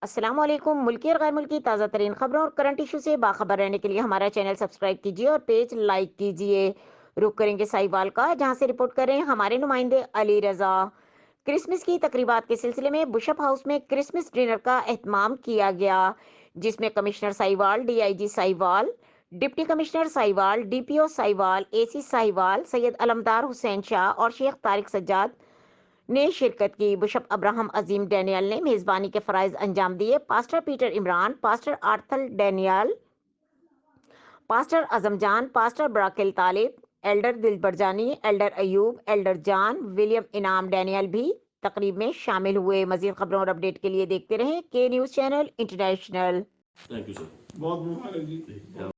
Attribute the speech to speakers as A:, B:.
A: السلام علیکم۔ ملکی اور غیر ملکی تازہ ترین خبروں اور کرنٹ ایشو سے باخبر رہنے کے لیے ہمارا چینل سبسکرائب کیجیے اور پیج لائک کیجیے۔ رخ کریں گے سائی وال کا، جہاں سے رپورٹ کر رہے ہیں ہمارے نمائندے علی رضا۔ کرسمس کی تقریبات کے سلسلے میں بشپ ہاؤس میں کرسمس ڈنر کا اہتمام کیا گیا، جس میں کمشنر سائی وال، ڈی آئی جی سائی وال، ڈپٹی کمشنر سائی وال، ڈی پی او سائی وال، اے سی سائی وال سید علمدار حسین شاہ اور شیخ طارق سجاد نے شرکت کی۔ بشپ ابراہم عظیم ڈینیل نے میزبانی کے فرائض انجام دیے۔ پاسٹر پیٹر عمران، پاسٹر آرتھل Daniel, pastor Azam Jan, pastor براکل طالب، ایلڈر دل برجانی، elder Ayub, elder John William Inam Daniel بھی تقریب میں شامل ہوئے۔ مزید خبروں اور اپڈیٹ کے لیے دیکھتے رہیں کے news channel international.
B: Thank you sir, بہت مبارک جی۔